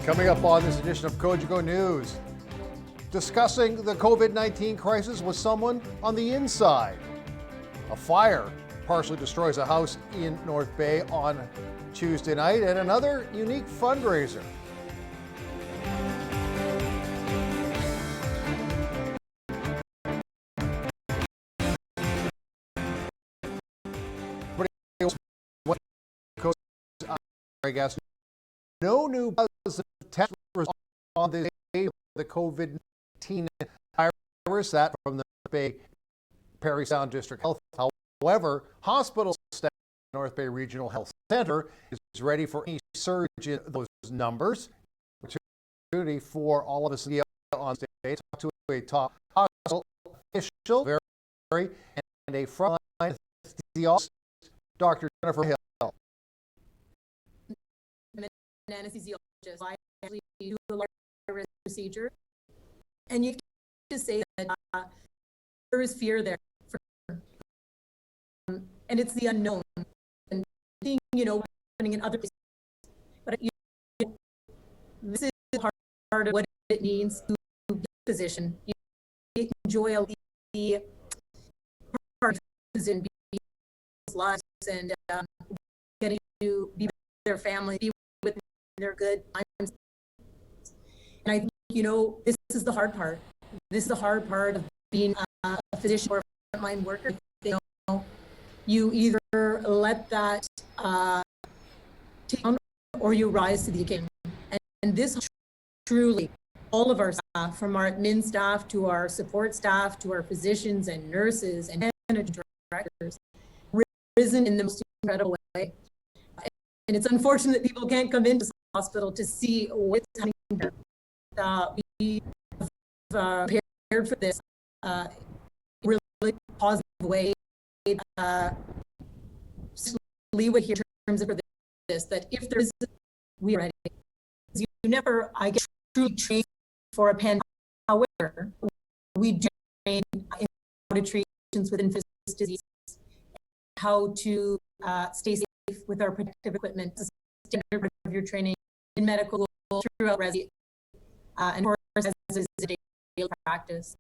Coming up on this edition of Cogeco News, discussing the COVID-19 crisis with someone on the inside. A fire partially destroys a house in North Bay on Tuesday night, and another unique fundraiser. I guess no new positive test results on the day of the COVID-19 virus. That from the Bay Parry Sound District Health. However, hospital staff at North Bay Regional Health Center is ready for any surge in those numbers. Opportunity for all of us to get on stage, talk to a top hospital official, and a frontline anesthesiologist, Dr. Jennifer Hill. An anesthesiologist. I actually do a large risk procedure, and you can say that there is fear there, and it's the unknown, and seeing happening in other places. But this is part of what it means to be a physician. You enjoy the part of physician, people's lives, and getting to be with their family, be with their good times. And I think, this is the hard part. This is the hard part of being a physician or a frontline worker. You either let that take on or you rise to the occasion. And this truly, all of our staff, from our admin staff to our support staff to our physicians and nurses and managing directors, risen in the most incredible way. And it's unfortunate that people can't come into the hospital to see what's happening there. We have prepared for this really positive way. Leeway here in terms of this, that if there is, we are ready. You never, I get truly trained for a pandemic. However, we do train in how to treat patients with infectious disease, how to stay safe with our protective equipment, the standard of your training in medical school throughout residency, and of course, as is a daily practice.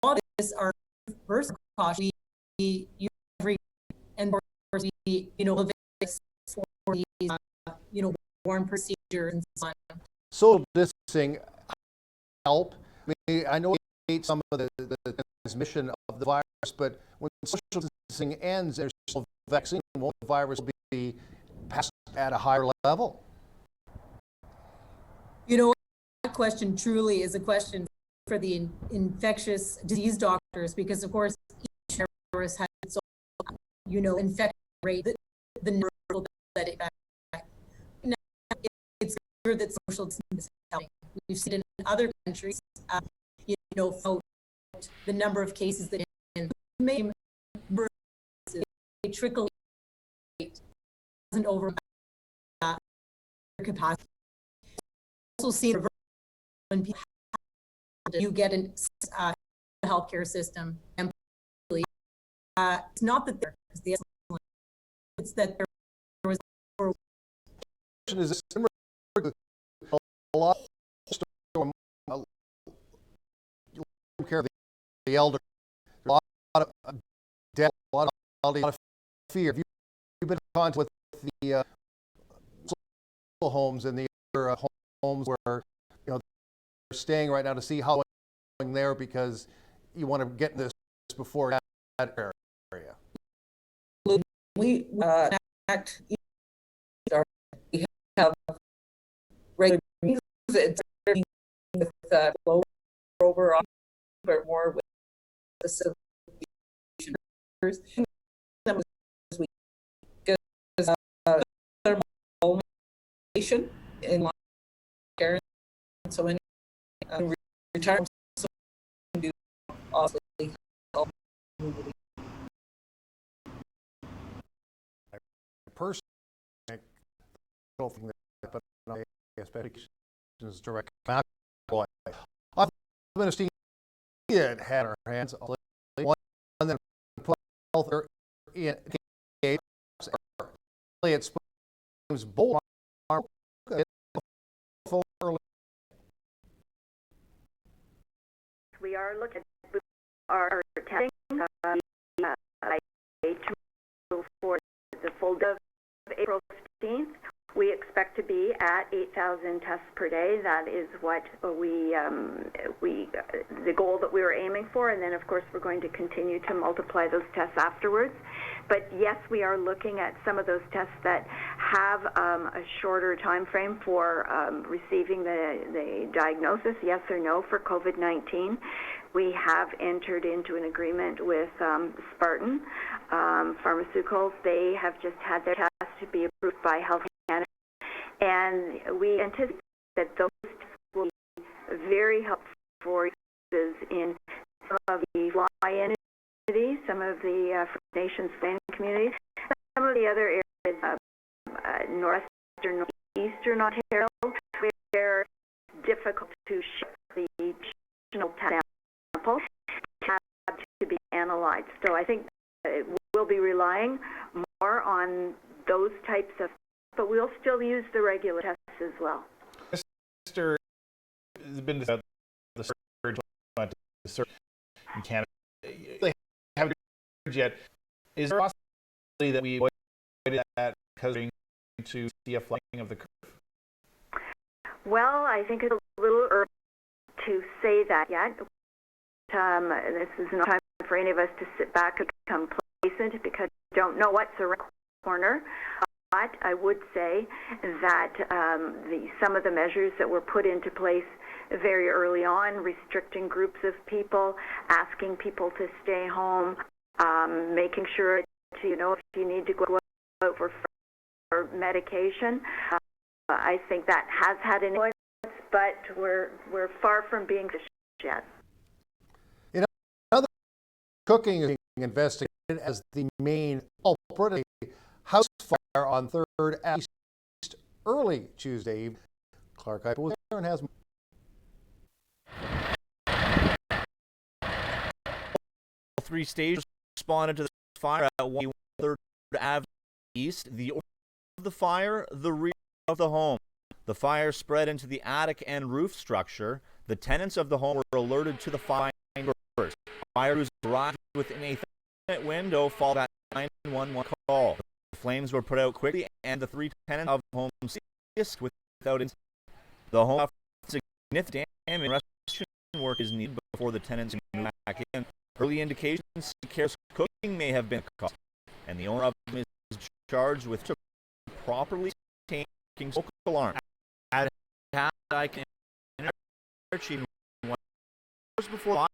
All of this are first precautions we use every, and of course we, live for these, warm procedures and so on. Social distancing help. I mean, I know we hate some of the transmission of the virus, but when social distancing ends, there's still a vaccine. Won't the virus be passed at a higher level? That question truly is a question for the infectious disease doctors, because of course each virus has its own, infection rate, the neural that it affects. Now, it's clear that social distancing is helping. We've seen in other countries, the number of cases that may trickle rate doesn't over capacity. Also see when people you get in healthcare system, and it's not that it's that there was is similar to a lot of care of the elder, a lot of death, a lot of fear. Have you been in contact with the homes and the other homes where they're staying right now to see how going there, because you want to get this before that area? We have regular visits with lower overall, but more with the solutions. In long care, so in retirement, so do also help. Personally, I don't think that, but I expect is direct. I've been a student that had our hands on one, and then put health in it's bold we are looking at our testing for the full day of April 15th. We expect to be at 8,000 tests per day. That is what the goal that we were aiming for, and then of course we're going to continue to multiply those tests afterwards. But yes, we are looking at some of those tests that have a shorter time frame for receiving the diagnosis, yes or no, for COVID-19. We have entered into an agreement with Spartan Pharmaceuticals. They have just had their tests to be approved by Health Canada, and we anticipate that those tests will be very helpful for users in some of the fly-in communities, some of the First Nations land communities, some of the other areas of northwestern, northeastern Ontario, where it's difficult to ship the additional sample to be analyzed. So I think we'll be relying more on those types of, but we'll still use the regular tests as well. Mr. has been about the surge in Canada. They haven't yet. Is there a possibility that we avoided that because we're going to see a flattening of the curve? Well, I think it's a little early to say that yet. This is no time for any of us to sit back and become complacent because we don't know what's around the corner. But I would say that some of the measures that were put into place very early on, restricting groups of people, asking people to stay home, making sure that, if you need to go out for medication, I think that has had an influence, but we're far from being yet. Cooking is being investigated as the main culprit. A house fire on 3rd East early Tuesday evening. Clark Hyper was there and has more. Three stages responded to the fire at 3rd Avenue East. The origin of the fire, the rear of the home. The fire spread into the attic and roof structure. The tenants of the home were alerted to the fire first. Fire crews arrived within a 30-minute window followed that 911 call. The flames were put out quickly, and the 3 tenants of the home ceased without incident. The home suffered significant damage. Restoration work is needed before the tenants can move back in. Early indications careless cooking may have been a cause, and the owner of the home is charged with properly taking smoke alarm. I can before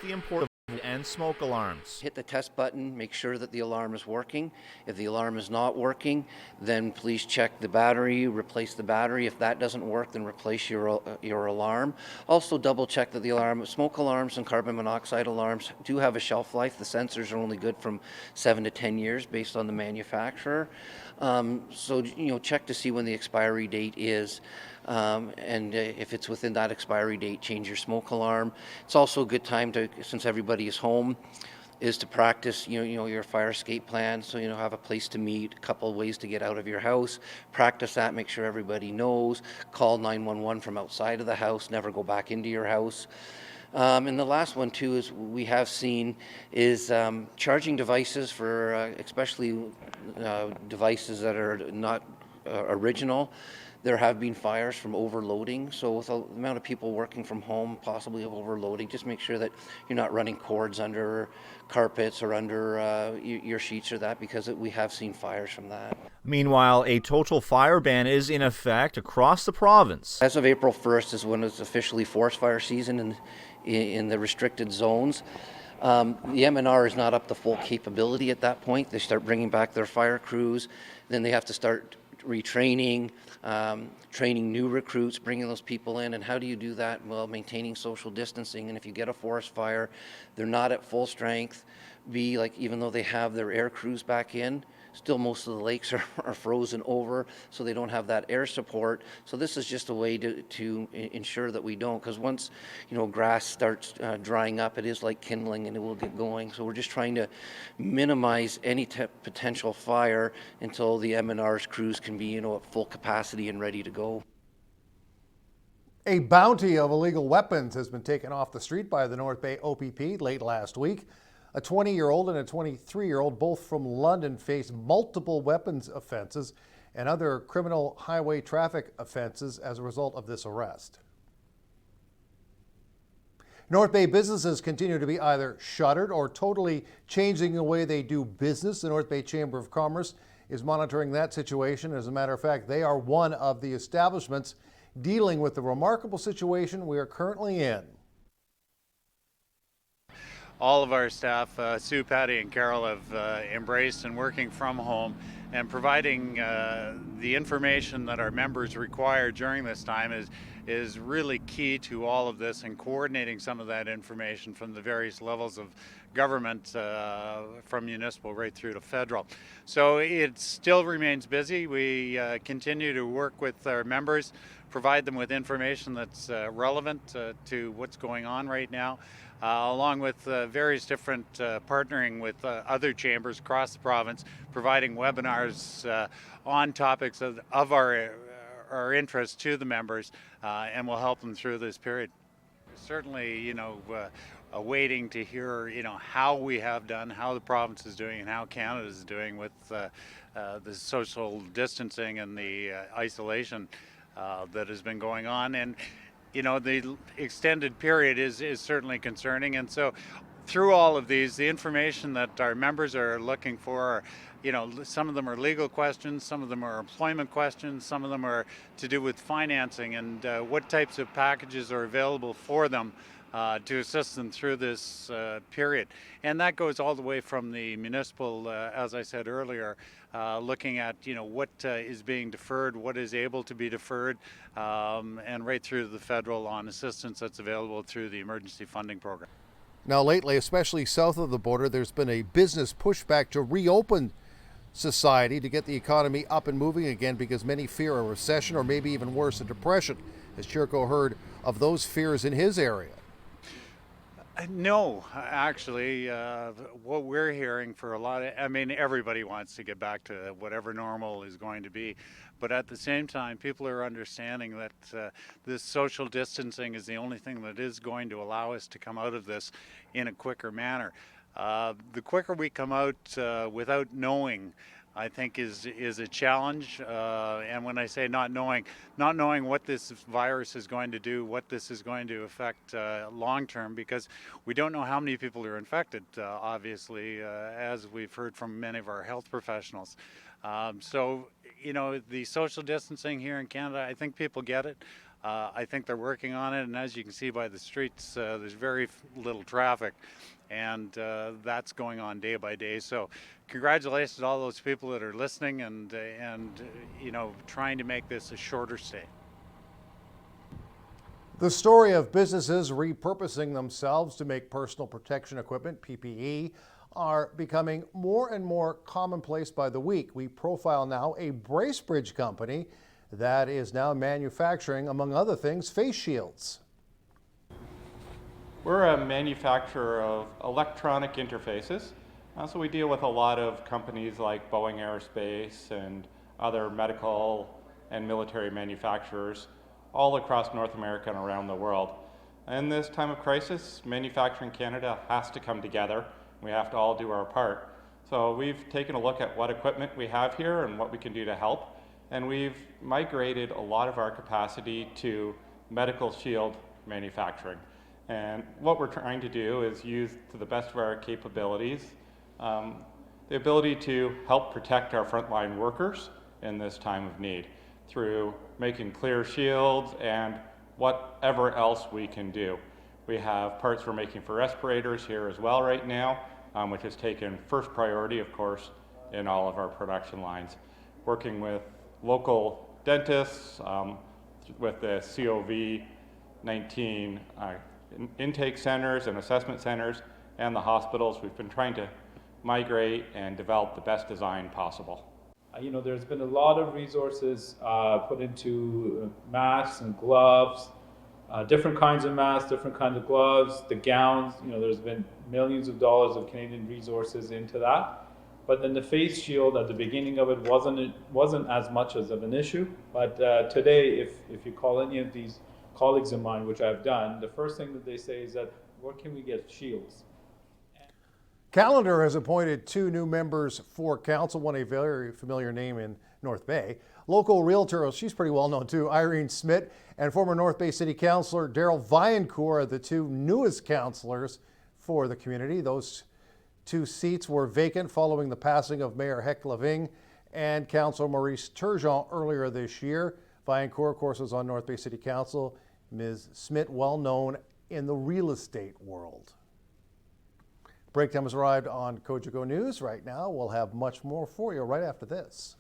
the importance and smoke alarms. Hit the test button, make sure that the alarm is working. If the alarm is not working, then please check the battery, replace the battery. If that doesn't work, then replace your alarm. Also double check that the smoke alarms and carbon monoxide alarms do have a shelf life. The sensors are only good from 7 to 10 years based on the manufacturer. So check to see when the expiry date is. And if it's within that expiry date, change your smoke alarm. It's also a good time to, since everybody is home, is to practice your fire escape plan. So have a place to meet, a couple of ways to get out of your house. Practice that, make sure everybody knows. Call 911 from outside of the house, never go back into your house. And the last one too is we have seen is charging devices for especially devices that are not original. There have been fires from overloading, so with the amount of people working from home, possibly of overloading, just make sure that you're not running cords under carpets or under your sheets or that, because we have seen fires from that. Meanwhile, a total fire ban is in effect across the province. As of April 1st is when it's officially forest fire season in the restricted zones. The MNR is not up to full capability at that point. They start bringing back their fire crews, then they have to start retraining, training new recruits, bringing those people in. And how do you do that? Well, maintaining social distancing. And if you get a forest fire, they're not at full strength. Even though they have their air crews back in, still most of the lakes are frozen over, so they don't have that air support. So this is just a way to ensure that we don't, because once grass starts drying up, it is like kindling and it will get going. So we're just trying to minimize any potential fire until the MNR's crews can be at full capacity and ready to go. A bounty of illegal weapons has been taken off the street by the North Bay OPP late last week. A 20-year-old and a 23-year-old, both from London, face multiple weapons offenses and other criminal highway traffic offenses as a result of this arrest. North Bay businesses continue to be either shuttered or totally changing the way they do business. The North Bay Chamber of Commerce is monitoring that situation. As a matter of fact, they are one of the establishments dealing with the remarkable situation we are currently in. All of our staff, Sue, Patty, and Carol, have embraced and working from home and providing the information that our members require during this time is really key to all of this, and coordinating some of that information from the various levels of government, from municipal right through to federal. So it still remains busy. We continue to work with our members, provide them with information that's relevant to what's going on right now, along with various different partnering with other chambers across the province, providing webinars on topics of our interest to the members, and will help them through this period. Certainly, waiting to hear, how we have done, how the province is doing, and how Canada is doing with the social distancing and the isolation that has been going on. And the extended period is certainly concerning, and so through all of these, the information that our members are looking for, some of them are legal questions, some of them are employment questions, some of them are to do with financing and what types of packages are available for them to assist them through this period. And that goes all the way from the municipal, as I said earlier, looking at what is being deferred, what is able to be deferred, and right through to the federal on assistance that's available through the emergency funding program. Now lately, especially south of the border, there's been a business pushback to reopen society to get the economy up and moving again, because many fear a recession or maybe even worse, a depression. Has Cogeco heard of those fears in his area? No, actually, what we're hearing for a lot of, everybody wants to get back to whatever normal is going to be. But at the same time, people are understanding that this social distancing is the only thing that is going to allow us to come out of this in a quicker manner. The quicker we come out without knowing, I think is a challenge. And when I say not knowing what this virus is going to do, what this is going to affect long term, because we don't know how many people are infected, obviously, as we've heard from many of our health professionals. So, the social distancing here in Canada, I think people get it. I think they're working on it, and as you can see by the streets, there's very little traffic, and that's going on day by day. So congratulations to all those people that are listening and trying to make this a shorter stay. The story of businesses repurposing themselves to make personal protection equipment, PPE, are becoming more and more commonplace by the week. We profile now a Bracebridge company that is now manufacturing, among other things, face shields. We're a manufacturer of electronic interfaces. So we deal with a lot of companies like Boeing Aerospace and other medical and military manufacturers all across North America and around the world. In this time of crisis, manufacturing Canada has to come together. We have to all do our part. So we've taken a look at what equipment we have here and what we can do to help. And we've migrated a lot of our capacity to medical shield manufacturing. And what we're trying to do is use, to the best of our capabilities, the ability to help protect our frontline workers in this time of need through making clear shields and whatever else we can do. We have parts we're making for respirators here as well right now, which has taken first priority, of course, in all of our production lines. Working with local dentists, with the COVID-19 intake centers and assessment centers and the hospitals, we've been trying to migrate and develop the best design possible. There's been a lot of resources put into masks and gloves, different kinds of masks, different kinds of gloves, the gowns. There's been millions of dollars of Canadian resources into that. But then the face shield at the beginning of it wasn't as much as of an issue. But today, if you call any of these colleagues of mine, which I've done, the first thing that they say is that, where can we get shields? Callender has appointed 2 new members for council, one a very familiar name in North Bay. Local realtor, she's pretty well known too, Irene Smith, and former North Bay City Councillor Daryl Viancourt are the 2 newest councillors for the community. Those 2 seats were vacant following the passing of Mayor Hec Laving and Councillor Maurice Turgeon earlier this year. Viancourt, of course, was on North Bay City Council. Ms. Smith, well known in the real estate world. Breakdown has arrived on Cogeco News. Right now, we'll have much more for you right after this.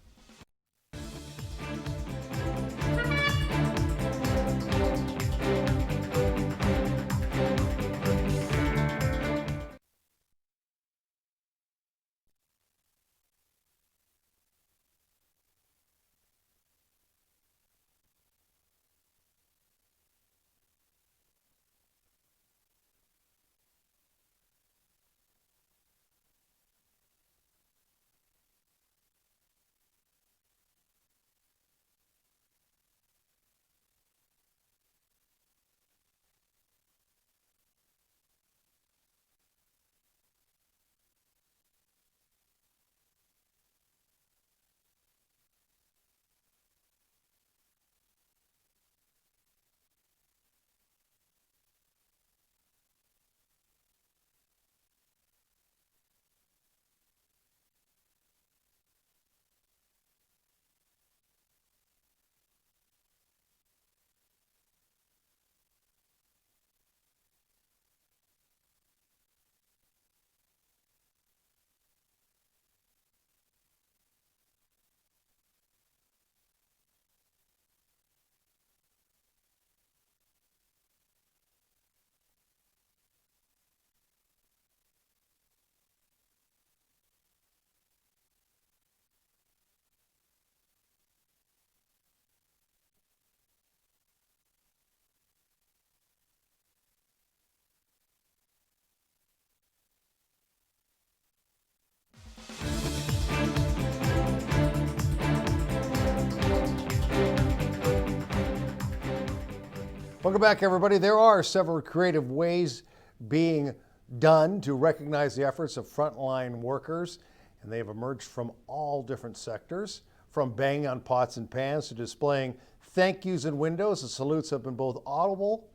Welcome back, everybody. There are several creative ways being done to recognize the efforts of frontline workers, and they have emerged from all different sectors, from banging on pots and pans to displaying thank yous in windows. The salutes have been both audible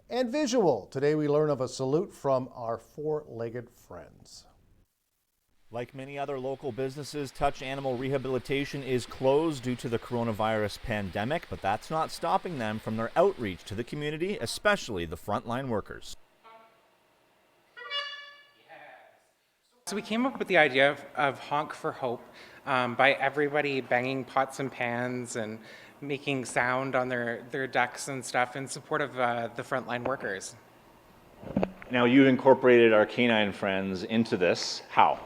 and visual. Today we learn of a salute from our 4-legged friends. Like many other local businesses, Touch Animal Rehabilitation is closed due to the coronavirus pandemic, but that's not stopping them from their outreach to the community, especially the frontline workers. So we came up with the idea of Honk for Hope by everybody banging pots and pans and making sound on their decks and stuff in support of the frontline workers. Now you've incorporated our canine friends into this. How?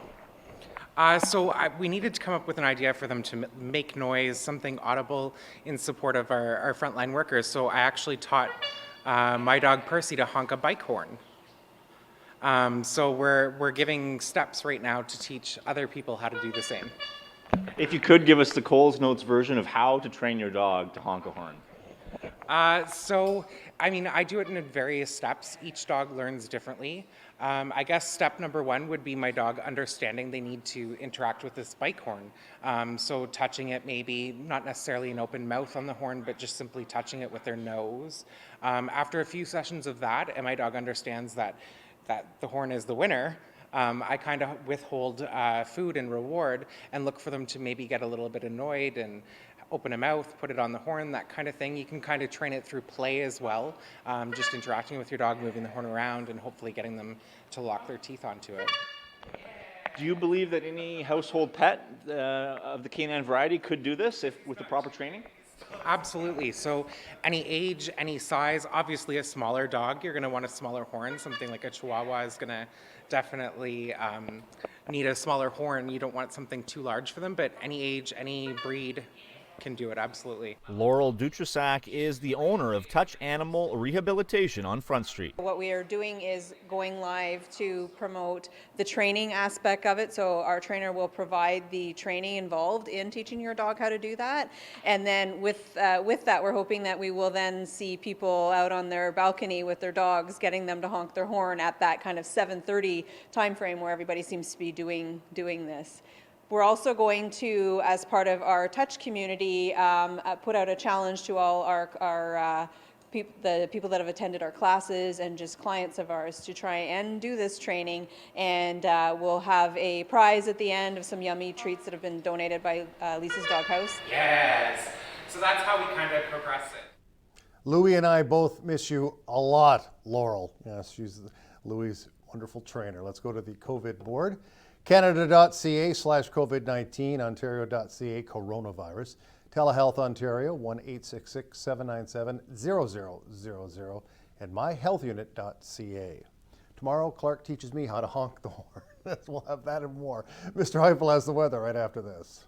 We needed to come up with an idea for them to make noise, something audible in support of our frontline workers. So I actually taught my dog Percy to honk a bike horn. So we're giving steps right now to teach other people how to do the same. If you could give us the Coles Notes version of how to train your dog to honk a horn. I do it in various steps. Each dog learns differently. I guess step number 1 would be my dog understanding they need to interact with this bike horn. So touching it, maybe not necessarily an open mouth on the horn, but just simply touching it with their nose. After a few sessions of that, and my dog understands that the horn is the winner, I kind of withhold food and reward and look for them to maybe get a little bit annoyed and open a mouth, put it on the horn, that kind of thing. You can kind of train it through play as well, just interacting with your dog, moving the horn around, and hopefully getting them to lock their teeth onto it. Do you believe that any household pet of the canine variety could do this with the proper training? Absolutely. So any age, any size, obviously a smaller dog, you're going to want a smaller horn. Something like a Chihuahua is going to definitely need a smaller horn. You don't want something too large for them, but any age, any breed, can do it, absolutely. Laurel Dutrasac is the owner of Touch Animal Rehabilitation on Front Street. What we are doing is going live to promote the training aspect of it. So our trainer will provide the training involved in teaching your dog how to do that. And then with that, we're hoping that we will then see people out on their balcony with their dogs, getting them to honk their horn at that kind of 7:30 time frame where everybody seems to be doing this. We're also going to, as part of our Touch community, put out a challenge to all the people that have attended our classes and just clients of ours to try and do this training. And we'll have a prize at the end of some yummy treats that have been donated by Lisa's Doghouse. Yes. So that's how we kind of progress it. Louis and I both miss you a lot, Laurel. Yes, she's Louis' wonderful trainer. Let's go to the COVID board. Canada.ca/COVID-19, Ontario.ca coronavirus, Telehealth Ontario 1-866-797-0000, and myhealthunit.ca. Tomorrow, Clark teaches me how to honk the horn. We'll have that and more. Mr. Heifel has the weather right after this.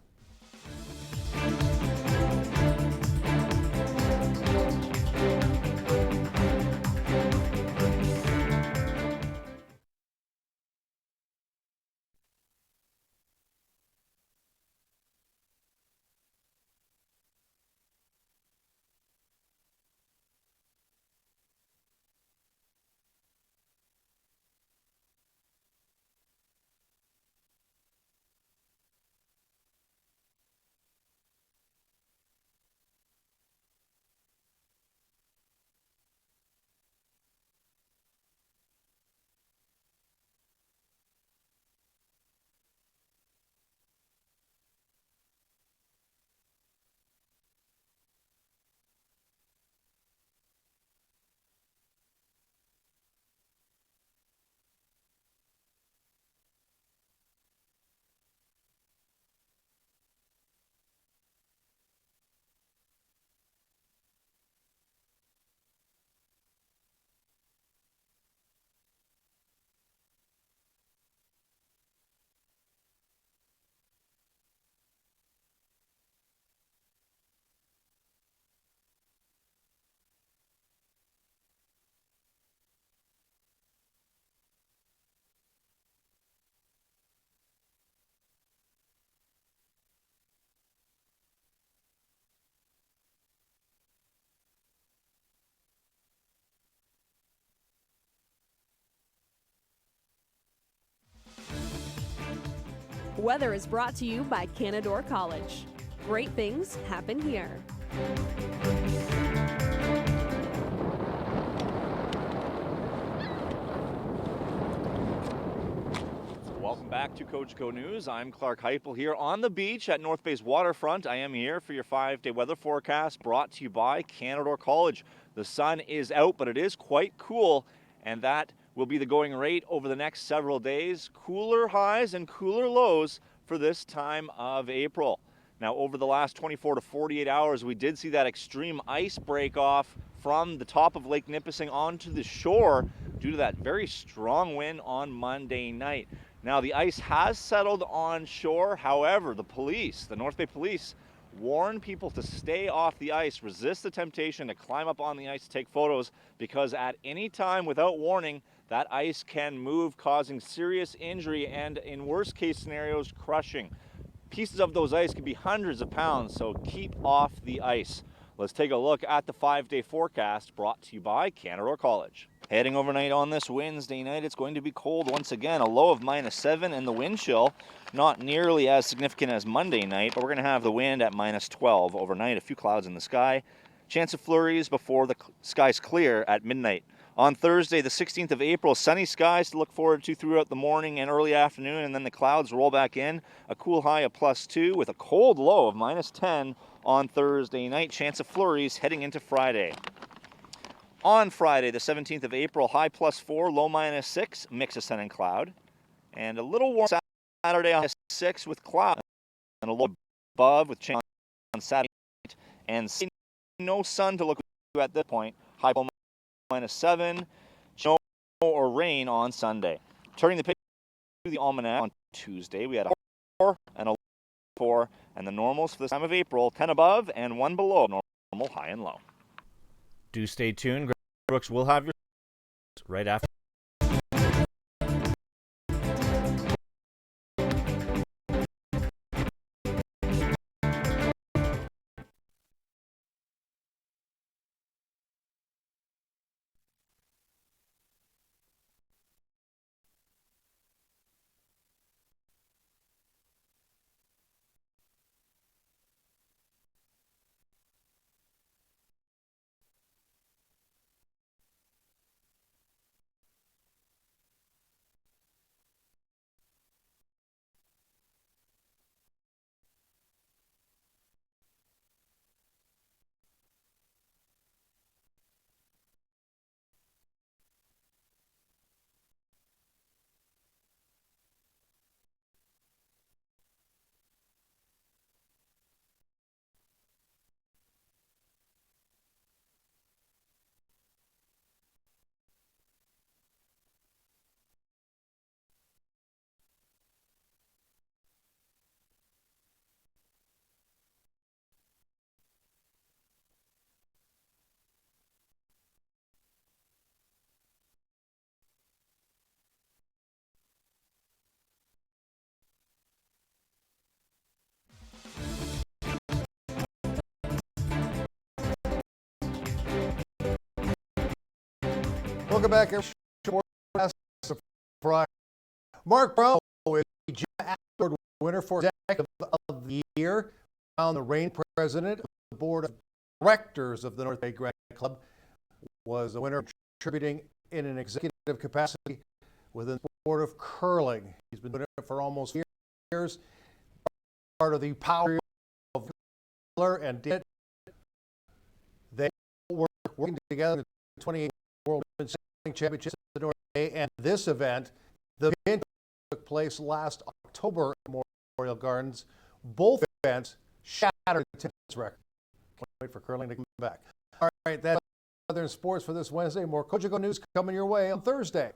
Weather is brought to you by Canadore College. Great things happen here. Welcome back to Cogeco News. I'm Clark Heifel here on the beach at North Bay's waterfront. I am here for your 5-day weather forecast brought to you by Canadore College. The sun is out, but it is quite cool, and that will be the going rate over the next several days. Cooler highs and cooler lows for this time of April. Now, over the last 24 to 48 hours, we did see that extreme ice break off from the top of Lake Nipissing onto the shore due to that very strong wind on Monday night. Now, the ice has settled on shore. However, the North Bay Police, warn people to stay off the ice, resist the temptation to climb up on the ice to take photos, because at any time without warning, that ice can move, causing serious injury and, in worst case scenarios, crushing. Pieces of those ice can be hundreds of pounds, so keep off the ice. Let's take a look at the 5-day forecast brought to you by Canadore College. Heading overnight on this Wednesday night, it's going to be cold once again, a low of -7, and the wind chill not nearly as significant as Monday night, but we're going to have the wind at -12 overnight, a few clouds in the sky. Chance of flurries before the skies clear at midnight. On Thursday, the 16th of April, sunny skies to look forward to throughout the morning and early afternoon, and then the clouds roll back in. A cool high of +2 with a cold low of -10 on Thursday night. Chance of flurries heading into Friday. On Friday, the 17th of April, high +4, low -6, mix of sun and cloud. And a little warm Saturday on -6 with cloud. And a low above with chance on Saturday night. And no sun to look at this point. High -7, snow or rain on Sunday. Turning the page to the almanac on Tuesday, we had a 4 and a 4, And the normals for this time of April, 10 above and 1 below normal high and low. Do stay tuned. Greg Brooks will have your right after. Welcome back, everyone. Mark Brown is the Jim Ashford winner for Executive of the Year. Brown, the reigning president of the board of directors of the North Bay Grad Club, was a winner contributing in an executive capacity within the sport of curling. He's been doing it for almost years. Part of the power of Miller and did. They were working together in the 28th World Women's Sailing Championships at the North Bay, and this event, the event took place last October at Memorial Gardens. Both events shattered the attendance record. Can't wait for curling to come back. All right, that's Southern Sports for this Wednesday. More Cogeco news coming your way on Thursday.